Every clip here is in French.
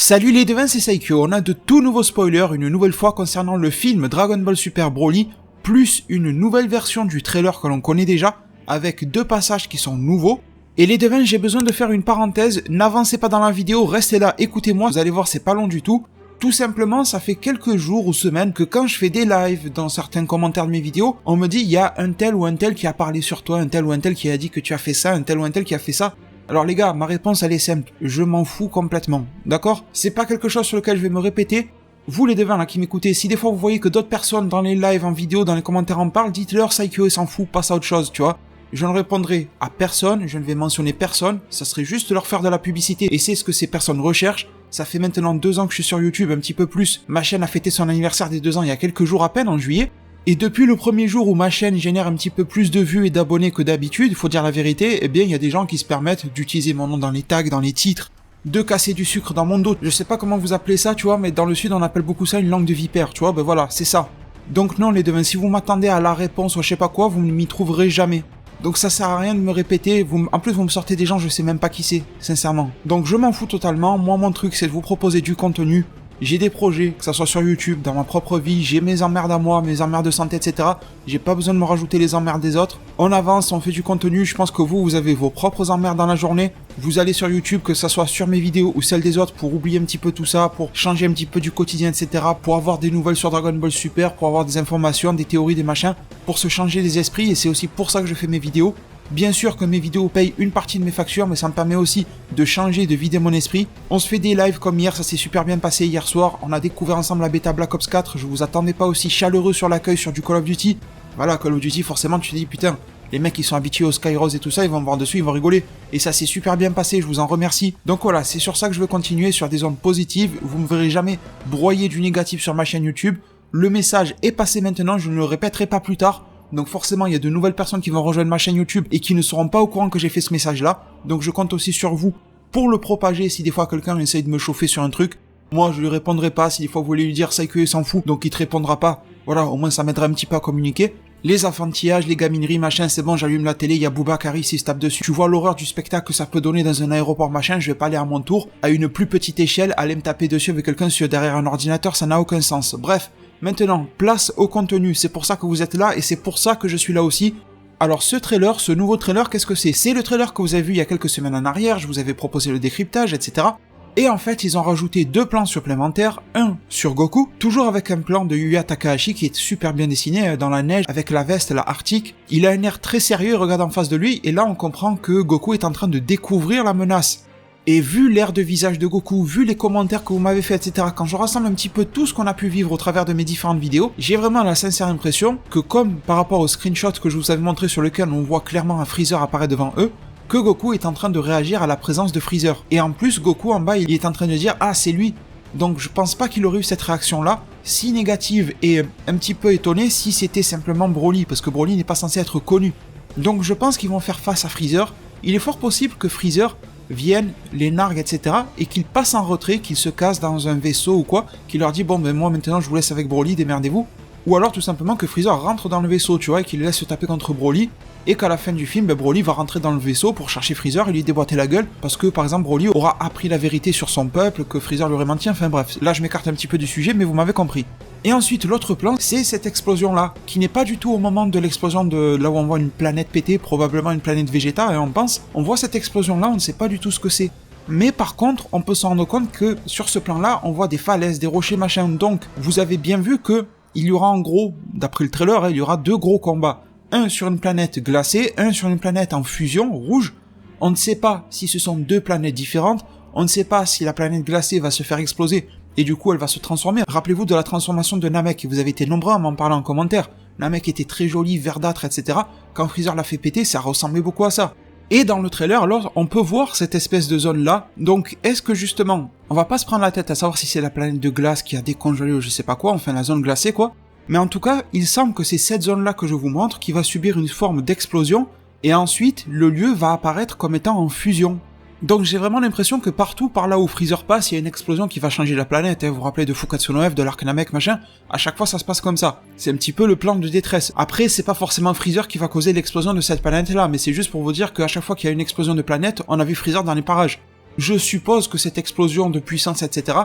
Salut les devins, c'est Saikyo, on a de tout nouveaux spoilers une nouvelle fois concernant le film Dragon Ball Super Broly, plus une nouvelle version du trailer que l'on connaît déjà, avec deux passages qui sont nouveaux. Et les devins, j'ai besoin de faire une parenthèse, n'avancez pas dans la vidéo, restez là, écoutez-moi, vous allez voir c'est pas long du tout. Tout simplement, ça fait quelques jours ou semaines que quand je fais des lives dans certains commentaires de mes vidéos, on me dit il y a un tel ou un tel qui a parlé sur toi, un tel ou un tel qui a dit que tu as fait ça, un tel ou un tel qui a fait ça. Alors les gars, ma réponse elle est simple, je m'en fous complètement, d'accord? C'est pas quelque chose sur lequel je vais me répéter. Vous les devins là qui m'écoutez, si des fois vous voyez que d'autres personnes dans les lives, en vidéo, dans les commentaires en parlent, dites-leur Saikyo s'en fout, passe à autre chose, tu vois. Je ne répondrai à personne, je ne vais mentionner personne, ça serait juste leur faire de la publicité et c'est ce que ces personnes recherchent. Ça fait maintenant 2 ans que je suis sur YouTube, un petit peu plus. Ma chaîne a fêté son anniversaire des 2 ans il y a quelques jours à peine, en juillet. Et depuis le premier jour où ma chaîne génère un petit peu plus de vues et d'abonnés que d'habitude, il faut dire la vérité, eh bien il y a des gens qui se permettent d'utiliser mon nom dans les tags, dans les titres, de casser du sucre dans mon dos. Je sais pas comment vous appelez ça, tu vois, mais dans le sud on appelle beaucoup ça une langue de vipère, tu vois, ben voilà, c'est ça. Donc non les devins, si vous m'attendez à la réponse ou je sais pas quoi, vous ne m'y trouverez jamais. Donc ça sert à rien de me répéter, en plus vous me sortez des gens, je sais même pas qui c'est, sincèrement. Donc je m'en fous totalement, moi mon truc c'est de vous proposer du contenu. J'ai des projets, que ça soit sur YouTube, dans ma propre vie, j'ai mes emmerdes à moi, mes emmerdes de santé, etc. J'ai pas besoin de me rajouter les emmerdes des autres. On avance, on fait du contenu, je pense que vous avez vos propres emmerdes dans la journée. Vous allez sur YouTube, que ça soit sur mes vidéos ou celles des autres, pour oublier un petit peu tout ça, pour changer un petit peu du quotidien, etc. Pour avoir des nouvelles sur Dragon Ball Super, pour avoir des informations, des théories, des machins, pour se changer les esprits, et c'est aussi pour ça que je fais mes vidéos. Bien sûr que mes vidéos payent une partie de mes factures, mais ça me permet aussi de changer, de vider mon esprit. On se fait des lives comme hier, ça s'est super bien passé hier soir. On a découvert ensemble la bêta Black Ops 4, je vous attendais pas aussi chaleureux sur l'accueil sur du Call of Duty. Voilà, Call of Duty, forcément tu te dis putain, les mecs qui sont habitués au Skyrose et tout ça, ils vont me voir dessus, ils vont rigoler. Et ça s'est super bien passé, je vous en remercie. Donc voilà, c'est sur ça que je veux continuer, sur des ondes positives. Vous me verrez jamais broyer du négatif sur ma chaîne YouTube. Le message est passé maintenant, je ne le répéterai pas plus tard. Donc forcément, il y a de nouvelles personnes qui vont rejoindre ma chaîne YouTube et qui ne seront pas au courant que j'ai fait ce message-là. Donc je compte aussi sur vous pour le propager si des fois quelqu'un essaye de me chauffer sur un truc. Moi, je lui répondrai pas. Si des fois vous voulez lui dire Saikyo s'en fout, donc il te répondra pas. Voilà, au moins ça m'aidera un petit peu à communiquer. Les enfantillages, les gamineries, machin, c'est bon, j'allume la télé, il y a Boubacar ici, il se tape dessus. Tu vois l'horreur du spectacle que ça peut donner dans un aéroport, machin, je vais pas aller à mon tour, à une plus petite échelle, aller me taper dessus avec quelqu'un derrière un ordinateur, ça n'a aucun sens. Bref. Maintenant, place au contenu, c'est pour ça que vous êtes là et c'est pour ça que je suis là aussi. Alors ce trailer, ce nouveau trailer, qu'est-ce que c'est? C'est le trailer que vous avez vu il y a quelques semaines en arrière, je vous avais proposé le décryptage, etc. Et en fait, ils ont rajouté 2 plans supplémentaires, un sur Goku, toujours avec un plan de Yuya Takahashi qui est super bien dessiné dans la neige, avec la veste, la arctique. Il a un air très sérieux, il regarde en face de lui, et là on comprend que Goku est en train de découvrir la menace. Et vu l'air de visage de Goku, vu les commentaires que vous m'avez fait, etc., quand je rassemble un petit peu tout ce qu'on a pu vivre au travers de mes différentes vidéos, j'ai vraiment la sincère impression que comme par rapport au screenshot que je vous avais montré sur lequel on voit clairement un Freezer apparaître devant eux, que Goku est en train de réagir à la présence de Freezer. Et en plus, Goku en bas, il est en train de dire « Ah, c'est lui !» Donc je pense pas qu'il aurait eu cette réaction-là, si négative et un petit peu étonné si c'était simplement Broly, parce que Broly n'est pas censé être connu. Donc je pense qu'ils vont faire face à Freezer. Il est fort possible que Freezer viennent, les narguent, etc. et qu'ils passent en retrait, qu'ils se cassent dans un vaisseau ou quoi, qu'il leur dit bon ben moi maintenant je vous laisse avec Broly, démerdez-vous. Ou alors tout simplement que Freezer rentre dans le vaisseau, tu vois, et qu'il laisse se taper contre Broly, et qu'à la fin du film, ben, Broly va rentrer dans le vaisseau pour chercher Freezer et lui déboîter la gueule, parce que par exemple Broly aura appris la vérité sur son peuple, que Freezer lui aurait menti, enfin bref, là je m'écarte un petit peu du sujet, mais vous m'avez compris. Et ensuite l'autre plan, c'est cette explosion-là, qui n'est pas du tout au moment de l'explosion de là où on voit une planète péter, probablement une planète Vegeta, et on pense, on voit cette explosion-là, on ne sait pas du tout ce que c'est. Mais par contre, on peut s'en rendre compte que sur ce plan-là, on voit des falaises, des rochers, machin, donc vous avez bien vu que il y aura en gros, d'après le trailer, il y aura 2 gros combats. Un sur une planète glacée, un sur une planète en fusion, rouge. On ne sait pas si ce sont 2 planètes différentes, on ne sait pas si la planète glacée va se faire exploser, et du coup elle va se transformer. Rappelez-vous de la transformation de Namek, vous avez été nombreux à m'en parler en commentaire. Namek était très joli, verdâtre, etc. Quand Freezer l'a fait péter, ça ressemblait beaucoup à ça. Et dans le trailer, alors, on peut voir cette espèce de zone-là. Donc, est-ce que justement, on va pas se prendre la tête à savoir si c'est la planète de glace qui a décongelé ou je sais pas quoi, enfin la zone glacée quoi. Mais en tout cas, il semble que c'est cette zone-là que je vous montre qui va subir une forme d'explosion, et ensuite, le lieu va apparaître comme étant en fusion. Donc j'ai vraiment l'impression que partout par là où Freezer passe, il y a une explosion qui va changer la planète, hein. Vous vous rappelez de Fukatsu no F, de l'arc Namek, machin, à chaque fois ça se passe comme ça. C'est un petit peu le plan de détresse. Après, c'est pas forcément Freezer qui va causer l'explosion de cette planète-là, mais c'est juste pour vous dire qu'à chaque fois qu'il y a une explosion de planète, on a vu Freezer dans les parages. Je suppose que cette explosion de puissance, etc.,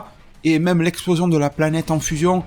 et même l'explosion de la planète en fusion,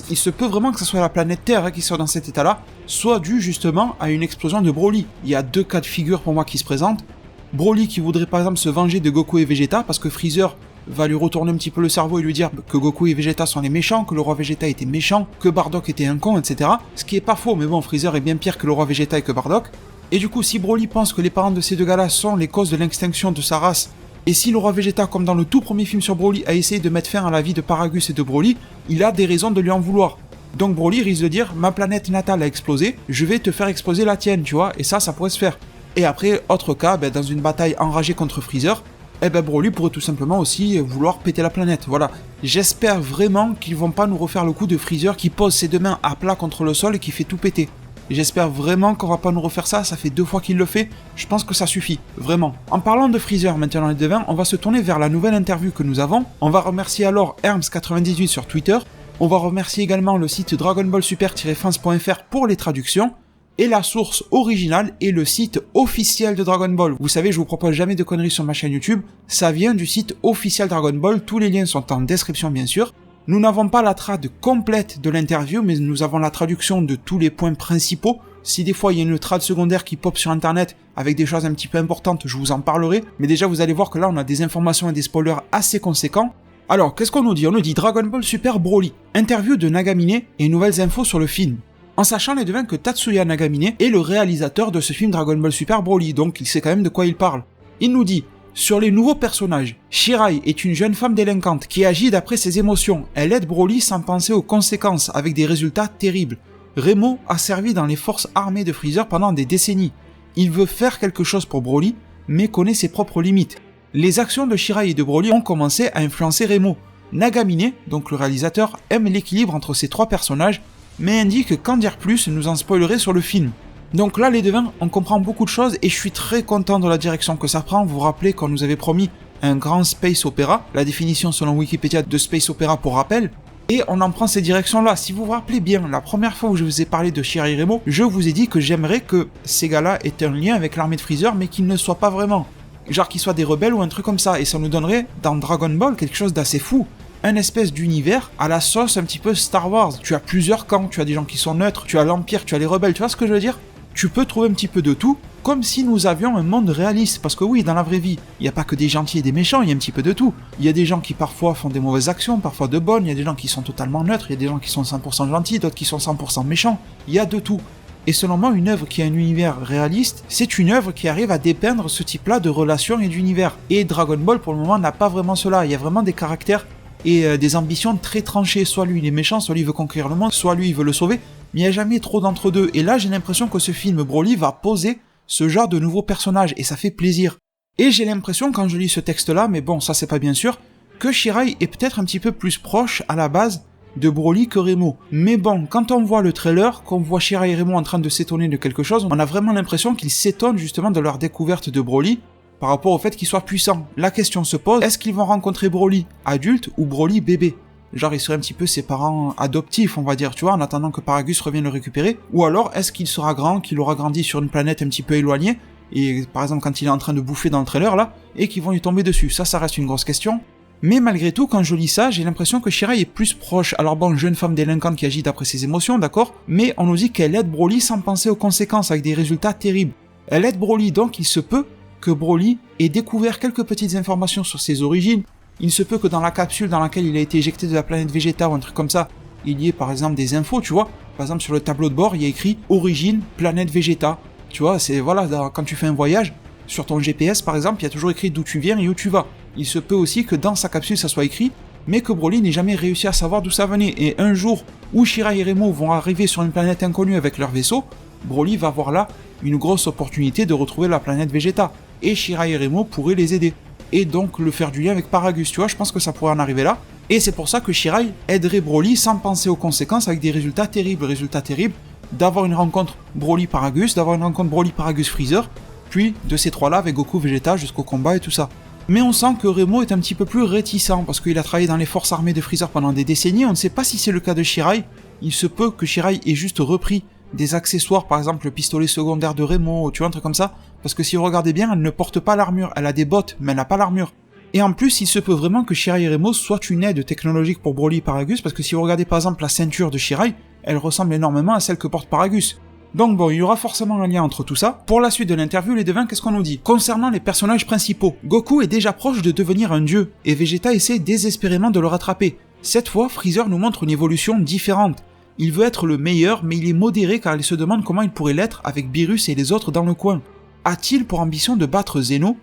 il se peut vraiment que ce soit la planète Terre qui soit dans cet état-là, soit dû justement à une explosion de Broly. Il y a 2 cas de figure pour moi qui se présentent. Broly qui voudrait par exemple se venger de Goku et Vegeta, parce que Freezer va lui retourner un petit peu le cerveau et lui dire que Goku et Vegeta sont les méchants, que le roi Vegeta était méchant, que Bardock était un con, etc. Ce qui est pas faux, mais bon, Freezer est bien pire que le roi Vegeta et que Bardock. Et du coup, si Broly pense que les parents de ces 2 gars-là sont les causes de l'extinction de sa race, et si le roi Vegeta, comme dans le tout premier film sur Broly, a essayé de mettre fin à la vie de Paragus et de Broly, il a des raisons de lui en vouloir. Donc Broly risque de dire, ma planète natale a explosé, je vais te faire exploser la tienne, tu vois, et ça pourrait se faire. Et après, autre cas, dans une bataille enragée contre Freezer, Broly pourrait tout simplement aussi vouloir péter la planète, voilà. J'espère vraiment qu'ils vont pas nous refaire le coup de Freezer qui pose ses 2 mains à plat contre le sol et qui fait tout péter. J'espère vraiment qu'on va pas nous refaire ça fait 2 fois qu'il le fait, je pense que ça suffit, vraiment. En parlant de Freezer maintenant les devins, on va se tourner vers la nouvelle interview que nous avons, on va remercier alors Herms98 sur Twitter, on va remercier également le site dragonballsuper-fans.fr pour les traductions, et la source originale est le site officiel de Dragon Ball. Vous savez, je vous propose jamais de conneries sur ma chaîne YouTube, ça vient du site officiel Dragon Ball, tous les liens sont en description bien sûr. Nous n'avons pas la trad complète de l'interview, mais nous avons la traduction de tous les points principaux. Si des fois il y a une trad secondaire qui pop sur internet avec des choses un petit peu importantes, je vous en parlerai. Mais déjà vous allez voir que là on a des informations et des spoilers assez conséquents. Alors, qu'est-ce qu'on nous dit? On nous dit Dragon Ball Super Broly, interview de Nagamine et nouvelles infos sur le film. En sachant les devins que Tatsuya Nagamine est le réalisateur de ce film Dragon Ball Super Broly, donc il sait quand même de quoi il parle. Il nous dit: sur les nouveaux personnages, Shirai est une jeune femme délinquante qui agit d'après ses émotions. Elle aide Broly sans penser aux conséquences, avec des résultats terribles. Remo a servi dans les forces armées de Freezer pendant des décennies. Il veut faire quelque chose pour Broly, mais connaît ses propres limites. Les actions de Shirai et de Broly ont commencé à influencer Remo. Nagamine, donc le réalisateur, aime l'équilibre entre ces 3 personnages, mais indique qu'en dire plus nous en spoilerait sur le film. Donc là les devins, on comprend beaucoup de choses et je suis très content de la direction que ça prend. Vous vous rappelez qu'on nous avait promis un grand space opéra, la définition selon Wikipédia de space opéra pour rappel, et on en prend ces directions-là. Si vous vous rappelez bien, la première fois où je vous ai parlé de Shirai et Remo, je vous ai dit que j'aimerais que ces gars-là aient un lien avec l'armée de Freezer, mais qu'ils ne soient pas vraiment. Genre qu'ils soient des rebelles ou un truc comme ça, et ça nous donnerait, dans Dragon Ball, quelque chose d'assez fou. Un espèce d'univers à la sauce un petit peu Star Wars. Tu as plusieurs camps, tu as des gens qui sont neutres, tu as l'Empire, tu as les rebelles, tu vois ce que je veux dire? Tu peux trouver un petit peu de tout, comme si nous avions un monde réaliste. Parce que oui, dans la vraie vie, il n'y a pas que des gentils et des méchants, il y a un petit peu de tout. Il y a des gens qui parfois font des mauvaises actions, parfois de bonnes, il y a des gens qui sont totalement neutres, il y a des gens qui sont 100% gentils, d'autres qui sont 100% méchants. Il y a de tout. Et selon moi, une œuvre qui a un univers réaliste, c'est une œuvre qui arrive à dépeindre ce type-là de relations et d'univers. Et Dragon Ball, pour le moment, n'a pas vraiment cela. Il y a vraiment des caractères et des ambitions très tranchées. Soit lui il est méchant, soit lui il veut conquérir le monde, soit lui il veut le sauver, mais il n'y a jamais trop d'entre-deux. Et là j'ai l'impression que ce film Broly va poser ce genre de nouveaux personnages, et ça fait plaisir. Et j'ai l'impression quand je lis ce texte-là, mais bon ça c'est pas bien sûr, que Shirai est peut-être un petit peu plus proche à la base de Broly que Remo. Mais bon, quand on voit le trailer, qu'on voit Shirai et Remo en train de s'étonner de quelque chose, on a vraiment l'impression qu'ils s'étonnent justement de leur découverte de Broly, par rapport au fait qu'il soit puissant. La question se pose, est-ce qu'ils vont rencontrer Broly adulte ou Broly bébé? Genre il serait un petit peu ses parents adoptifs, on va dire, tu vois, en attendant que Paragus revienne le récupérer. Ou alors est-ce qu'il sera grand, qu'il aura grandi sur une planète un petit peu éloignée, et par exemple quand il est en train de bouffer dans le trailer là, et qu'ils vont lui tomber dessus. Ça reste une grosse question. Mais malgré tout, quand je lis ça, j'ai l'impression que Shirai est plus proche. Alors bon, jeune femme délinquante qui agit d'après ses émotions, d'accord, mais on nous dit qu'elle aide Broly sans penser aux conséquences, avec des résultats terribles. Elle aide Broly, donc il se peut que Broly ait découvert quelques petites informations sur ses origines. Il se peut que dans la capsule dans laquelle il a été éjecté de la planète Vegeta ou un truc comme ça, il y ait par exemple des infos, tu vois. Par exemple sur le tableau de bord, il y a écrit origine planète Vegeta. Tu vois, c'est voilà, quand tu fais un voyage, sur ton GPS par exemple, il y a toujours écrit d'où tu viens et où tu vas. Il se peut aussi que dans sa capsule ça soit écrit, mais que Broly n'ait jamais réussi à savoir d'où ça venait. Et un jour où Shirai et Remo vont arriver sur une planète inconnue avec leur vaisseau, Broly va avoir là une grosse opportunité de retrouver la planète Vegeta. Et Shirai et Remo pourraient les aider. Et donc le faire du lien avec Paragus, tu vois, je pense que ça pourrait en arriver là. Et c'est pour ça que Shirai aiderait Broly sans penser aux conséquences, avec des résultats terribles. Résultats terribles d'avoir une rencontre Broly-Paragus, d'avoir une rencontre Broly-Paragus-Freezer, puis de ces trois-là avec Goku, Vegeta jusqu'au combat et tout ça. Mais on sent que Remo est un petit peu plus réticent, parce qu'il a travaillé dans les forces armées de Freezer pendant des décennies. On ne sait pas si c'est le cas de Shirai. Il se peut que Shirai ait juste repris des accessoires, par exemple le pistolet secondaire de Remo, tu vois, un truc comme ça. Parce que si vous regardez bien, elle ne porte pas l'armure. Elle a des bottes, mais elle n'a pas l'armure. Et en plus, il se peut vraiment que Shirai Remo soit une aide technologique pour Broly et Paragus, parce que si vous regardez par exemple la ceinture de Shirai, elle ressemble énormément à celle que porte Paragus. Donc bon, il y aura forcément un lien entre tout ça. Pour la suite de l'interview, les devins, qu'est-ce qu'on nous dit? Concernant les personnages principaux, Goku est déjà proche de devenir un dieu, et Vegeta essaie désespérément de le rattraper. Cette fois, Freezer nous montre une évolution différente. Il veut être le meilleur, mais il est modéré car il se demande comment il pourrait l'être avec Beerus et les autres dans le coin. A-t-il pour ambition de battre Zeno?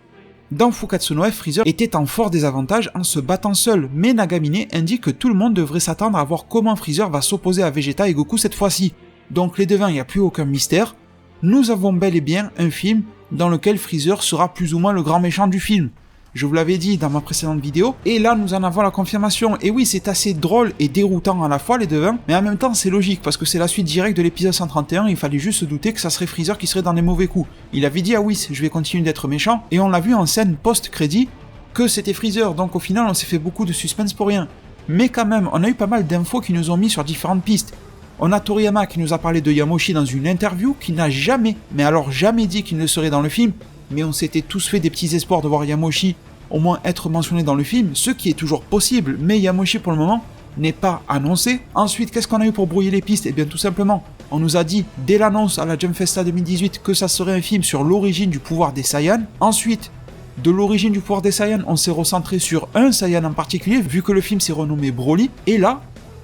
Dans Fukatsu no F, Freezer était en fort désavantage en se battant seul, mais Nagamine indique que tout le monde devrait s'attendre à voir comment Freezer va s'opposer à Vegeta et Goku cette fois-ci. Donc les devins, il n'y a plus aucun mystère. Nous avons bel et bien un film dans lequel Freezer sera plus ou moins le grand méchant du film. Je vous l'avais dit dans ma précédente vidéo, et là nous en avons la confirmation. Et oui, c'est assez drôle et déroutant à la fois les devins, mais en même temps c'est logique, parce que c'est la suite directe de l'épisode 131, il fallait juste se douter que ça serait Freezer qui serait dans les mauvais coups. Il avait dit ah oui, je vais continuer d'être méchant, et on l'a vu en scène post-crédit que c'était Freezer, donc au final on s'est fait beaucoup de suspense pour rien. Mais quand même, on a eu pas mal d'infos qui nous ont mis sur différentes pistes. On a Toriyama qui nous a parlé de Yamoshi dans une interview, qui n'a jamais, mais alors jamais dit qu'il ne serait dans le film, mais on s'était tous fait des petits espoirs de voir Yamoshi au moins être mentionné dans le film, ce qui est toujours possible, mais Yamoshi pour le moment n'est pas annoncé. Ensuite, qu'est-ce qu'on a eu pour brouiller les pistes? Eh bien tout simplement, on nous a dit dès l'annonce à la Jump Festa 2018 que ça serait un film sur l'origine du pouvoir des Saiyans. Ensuite, de l'origine du pouvoir des Saiyans, on s'est recentré sur un Saiyan en particulier, vu que le film s'est renommé Broly, et là,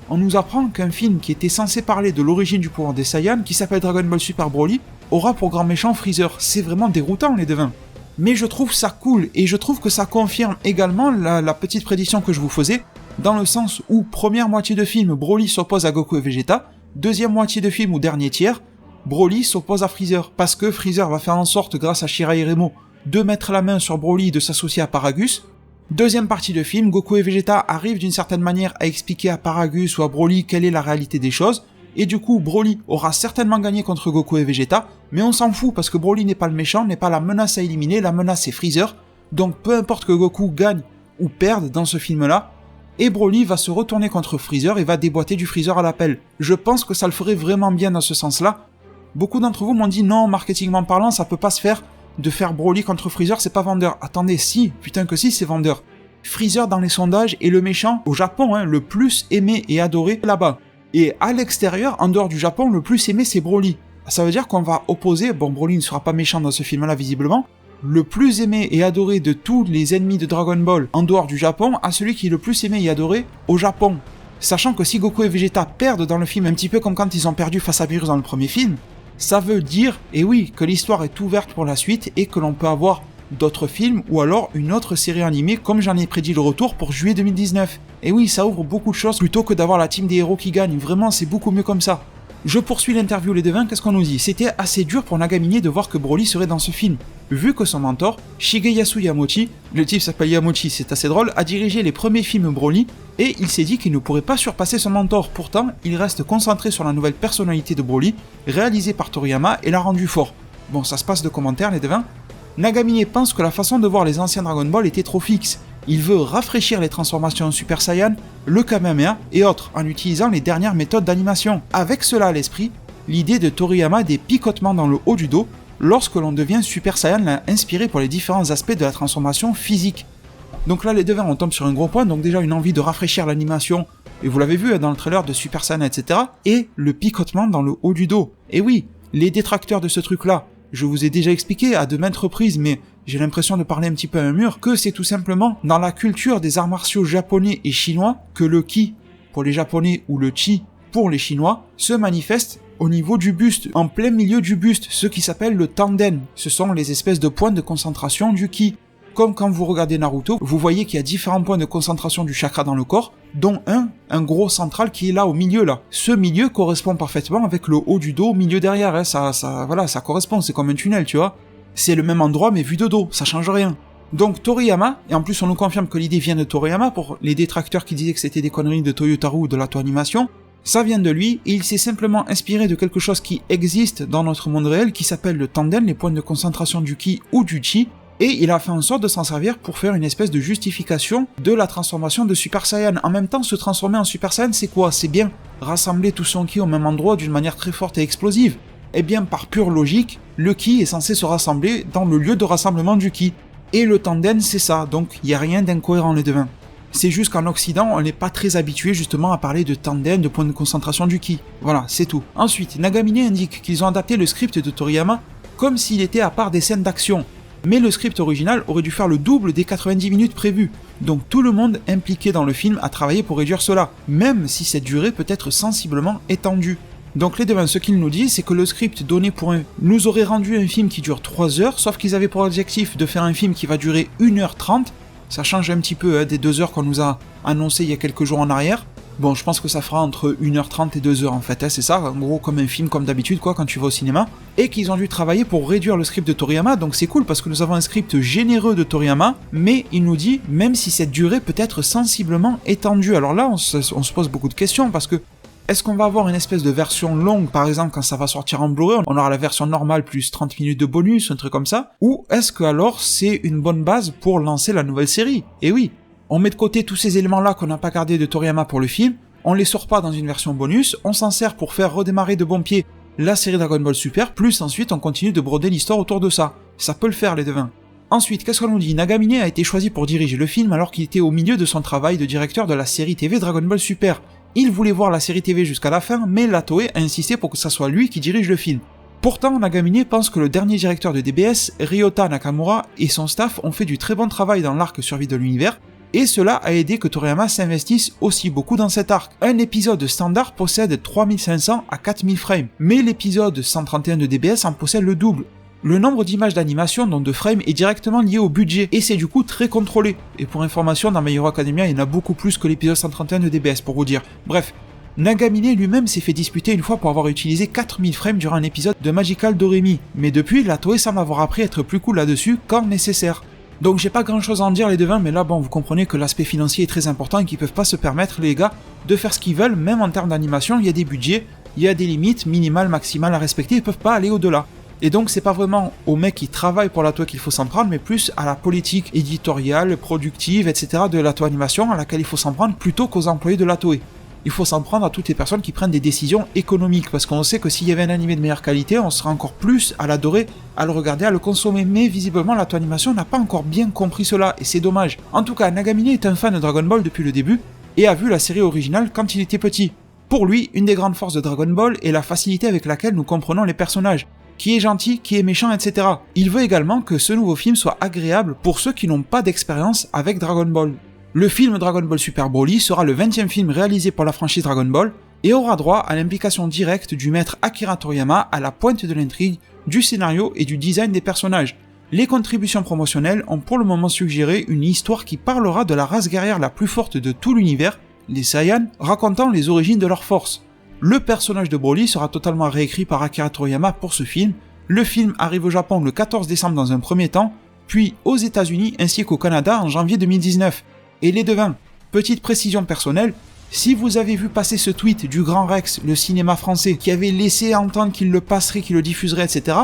on nous apprend qu'un film qui était censé parler de l'origine du pouvoir des Saiyans, qui s'appelle Dragon Ball Super Broly, aura pour grand méchant Freezer. C'est vraiment déroutant les devins. Mais je trouve ça cool, et je trouve que ça confirme également la petite prédiction que je vous faisais, dans le sens où première moitié de film, Broly s'oppose à Goku et Vegeta, deuxième moitié de film ou dernier tiers, Broly s'oppose à Freezer, parce que Freezer va faire en sorte, grâce à Shirai Remo, de mettre la main sur Broly et de s'associer à Paragus. Deuxième partie de film, Goku et Vegeta arrivent d'une certaine manière à expliquer à Paragus ou à Broly quelle est la réalité des choses, et du coup Broly aura certainement gagné contre Goku et Vegeta, mais on s'en fout parce que Broly n'est pas le méchant, n'est pas la menace à éliminer, la menace c'est Freezer, donc peu importe que Goku gagne ou perde dans ce film-là, et Broly va se retourner contre Freezer et va déboîter du Freezer à l'appel. Je pense que ça le ferait vraiment bien dans ce sens-là. Beaucoup d'entre vous m'ont dit non, marketingment parlant, ça peut pas se faire, de faire Broly contre Freezer, c'est pas vendeur. Attendez, si, putain que si, c'est vendeur. Freezer dans les sondages est le méchant au Japon, le plus aimé et adoré là-bas. Et à l'extérieur, en dehors du Japon, le plus aimé c'est Broly. Ça veut dire qu'on va opposer, bon Broly ne sera pas méchant dans ce film-là visiblement, le plus aimé et adoré de tous les ennemis de Dragon Ball en dehors du Japon à celui qui est le plus aimé et adoré au Japon. Sachant que si Goku et Vegeta perdent dans le film, un petit peu comme quand ils ont perdu face à Beerus dans le premier film, ça veut dire, et oui, que l'histoire est ouverte pour la suite et que l'on peut avoir d'autres films ou alors une autre série animée comme j'en ai prédit le retour pour juillet 2019. Et oui, ça ouvre beaucoup de choses plutôt que d'avoir la team des héros qui gagne, vraiment c'est beaucoup mieux comme ça. Je poursuis l'interview les devins, qu'est-ce qu'on nous dit? C'était assez dur pour Nagamine de voir que Broly serait dans ce film, vu que son mentor, Shigeyasu Yamochi, le type s'appelle Yamochi, c'est assez drôle, a dirigé les premiers films Broly, et il s'est dit qu'il ne pourrait pas surpasser son mentor, pourtant il reste concentré sur la nouvelle personnalité de Broly, réalisée par Toriyama et l'a rendu fort. Bon, ça se passe de commentaires les devins. Nagamine pense que la façon de voir les anciens Dragon Ball était trop fixe. Il veut rafraîchir les transformations en Super Saiyan, le Kamehameha et autres en utilisant les dernières méthodes d'animation. Avec cela à l'esprit, l'idée de Toriyama des picotements dans le haut du dos lorsque l'on devient Super Saiyan l'a inspiré pour les différents aspects de la transformation physique. Donc là les devins on tombe sur un gros point, donc déjà une envie de rafraîchir l'animation, et vous l'avez vu dans le trailer de Super Saiyan etc. Et le picotement dans le haut du dos. Et oui, les détracteurs de ce truc là, je vous ai déjà expliqué à de maintes reprises, mais j'ai l'impression de parler un petit peu à un mur, que c'est tout simplement dans la culture des arts martiaux japonais et chinois que le ki pour les japonais ou le chi pour les chinois se manifeste au niveau du buste, en plein milieu du buste, ce qui s'appelle le tanden. Ce sont les espèces de points de concentration du ki. Comme quand vous regardez Naruto, vous voyez qu'il y a différents points de concentration du chakra dans le corps, dont un gros central qui est là au milieu là. Ce milieu correspond parfaitement avec le haut du dos au milieu derrière, ça correspond, c'est comme un tunnel, tu vois. C'est le même endroit mais vu de dos, ça change rien. Donc Toriyama, et en plus on nous confirme que l'idée vient de Toriyama pour les détracteurs qui disaient que c'était des conneries de Toyotaru ou de l'Ato Animation, ça vient de lui et il s'est simplement inspiré de quelque chose qui existe dans notre monde réel qui s'appelle le tanden, les points de concentration du ki ou du chi, et il a fait en sorte de s'en servir pour faire une espèce de justification de la transformation de Super Saiyan. En même temps, se transformer en Super Saiyan, c'est quoi? C'est bien rassembler tout son ki au même endroit d'une manière très forte et explosive. Eh bien, par pure logique, le ki est censé se rassembler dans le lieu de rassemblement du ki. et le tandem c'est ça, donc il n'y a rien d'incohérent les devins. C'est juste qu'en Occident, on n'est pas très habitué justement à parler de tandem, de point de concentration du ki. Voilà, c'est tout. Ensuite, Nagamine indique qu'ils ont adapté le script de Toriyama comme s'il était à part des scènes d'action. Mais le script original aurait dû faire le double des 90 minutes prévues. Donc tout le monde impliqué dans le film a travaillé pour réduire cela, même si cette durée peut être sensiblement étendue. Donc les devins, ce qu'ils nous disent, c'est que le script donné pour eux nous aurait rendu un film qui dure 3 heures, sauf qu'ils avaient pour objectif de faire un film qui va durer 1h30, ça change un petit peu des 2 heures qu'on nous a annoncé il y a quelques jours en arrière. Bon, je pense que ça fera entre 1h30 et 2 heures en fait, c'est ça, en gros comme un film comme d'habitude quoi, quand tu vas au cinéma. Et qu'ils ont dû travailler pour réduire le script de Toriyama, donc c'est cool parce que nous avons un script généreux de Toriyama, mais il nous dit, même si cette durée peut être sensiblement étendue. Alors là, on se pose beaucoup de questions parce que est-ce qu'on va avoir une espèce de version longue, par exemple quand ça va sortir en Blu-ray, on aura la version normale plus 30 minutes de bonus, un truc comme ça, ou est-ce que alors c'est une bonne base pour lancer la nouvelle série? Et oui, on met de côté tous ces éléments-là qu'on n'a pas gardés de Toriyama pour le film, on les sort pas dans une version bonus, on s'en sert pour faire redémarrer de bon pied la série Dragon Ball Super, plus ensuite on continue de broder l'histoire autour de ça. Ça peut le faire les devins. Ensuite, qu'est-ce qu'on nous dit? Nagamine a été choisi pour diriger le film alors qu'il était au milieu de son travail de directeur de la série TV Dragon Ball Super. Il voulait voir la série TV jusqu'à la fin, mais la Toei a insisté pour que ça soit lui qui dirige le film. Pourtant, Nagamine pense que le dernier directeur de DBS, Ryota Nakamura, et son staff ont fait du très bon travail dans l'arc Survie de l'univers, et cela a aidé que Toriyama s'investisse aussi beaucoup dans cet arc. Un épisode standard possède 3500 à 4000 frames, mais l'épisode 131 de DBS en possède le double. Le nombre d'images d'animation, donc de frames, est directement lié au budget, et c'est du coup très contrôlé. Et pour information, dans My Hero Academia, il y en a beaucoup plus que l'épisode 131 de DBS, pour vous dire. Bref, Nagamine lui-même s'est fait disputer une fois pour avoir utilisé 4000 frames durant un épisode de Magical Doremi, mais depuis, la Toei semble avoir appris à être plus cool là-dessus quand nécessaire. Donc j'ai pas grand chose à en dire les devins, mais là bon, vous comprenez que l'aspect financier est très important et qu'ils peuvent pas se permettre, les gars, de faire ce qu'ils veulent, même en termes d'animation, il y a des budgets, il y a des limites minimales, maximales à respecter, ils peuvent pas aller au-delà. Et donc c'est pas vraiment aux mecs qui travaillent pour la Toei qu'il faut s'en prendre, mais plus à la politique éditoriale, productive, etc. de la Toei Animation à laquelle il faut s'en prendre plutôt qu'aux employés de la Toei. Il faut s'en prendre à toutes les personnes qui prennent des décisions économiques, parce qu'on sait que s'il y avait un animé de meilleure qualité, on serait encore plus à l'adorer, à le regarder, à le consommer, mais visiblement la Toei Animation n'a pas encore bien compris cela, et c'est dommage. En tout cas, Nagamine est un fan de Dragon Ball depuis le début, et a vu la série originale quand il était petit. Pour lui, une des grandes forces de Dragon Ball est la facilité avec laquelle nous comprenons les personnages, qui est gentil, qui est méchant, etc. Il veut également que ce nouveau film soit agréable pour ceux qui n'ont pas d'expérience avec Dragon Ball. Le film Dragon Ball Super Broly sera le 20e film réalisé pour la franchise Dragon Ball et aura droit à l'implication directe du maître Akira Toriyama à la pointe de l'intrigue, du scénario et du design des personnages. Les contributions promotionnelles ont pour le moment suggéré une histoire qui parlera de la race guerrière la plus forte de tout l'univers, les Saiyans, racontant les origines de leur force. Le personnage de Broly sera totalement réécrit par Akira Toriyama pour ce film. Le film arrive au Japon le 14 décembre dans un premier temps, puis aux États-Unis ainsi qu'au Canada en janvier 2019. Et les devins, petite précision personnelle, si vous avez vu passer ce tweet du Grand Rex, le cinéma français, qui avait laissé entendre qu'il le passerait, qu'il le diffuserait, etc.,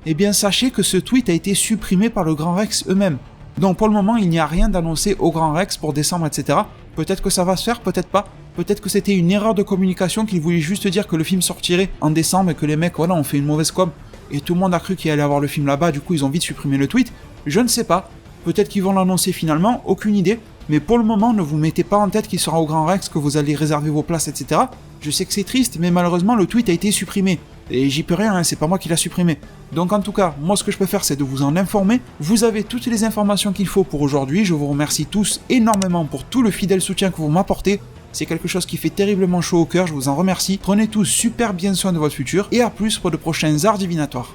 eh bien sachez que ce tweet a été supprimé par le Grand Rex eux-mêmes. Donc pour le moment, il n'y a rien d'annoncé au Grand Rex pour décembre, etc. Peut-être que ça va se faire, peut-être pas. Peut-être que c'était une erreur de communication qu'ils voulaient juste dire que le film sortirait en décembre et que les mecs, voilà, ont fait une mauvaise com. Et tout le monde a cru qu'il allait avoir le film là-bas, du coup ils ont vite supprimé le tweet. Je ne sais pas. Peut-être qu'ils vont l'annoncer finalement, aucune idée. Mais pour le moment, ne vous mettez pas en tête qu'il sera au Grand Rex, que vous allez réserver vos places, etc. Je sais que c'est triste, mais malheureusement, le tweet a été supprimé. Et j'y peux rien, hein, c'est pas moi qui l'a supprimé. Donc en tout cas, moi ce que je peux faire, c'est de vous en informer. Vous avez toutes les informations qu'il faut pour aujourd'hui. Je vous remercie tous énormément pour tout le fidèle soutien que vous m'apportez. C'est quelque chose qui fait terriblement chaud au cœur, je vous en remercie. Prenez tous super bien soin de votre futur, et à plus pour de prochains arts divinatoires.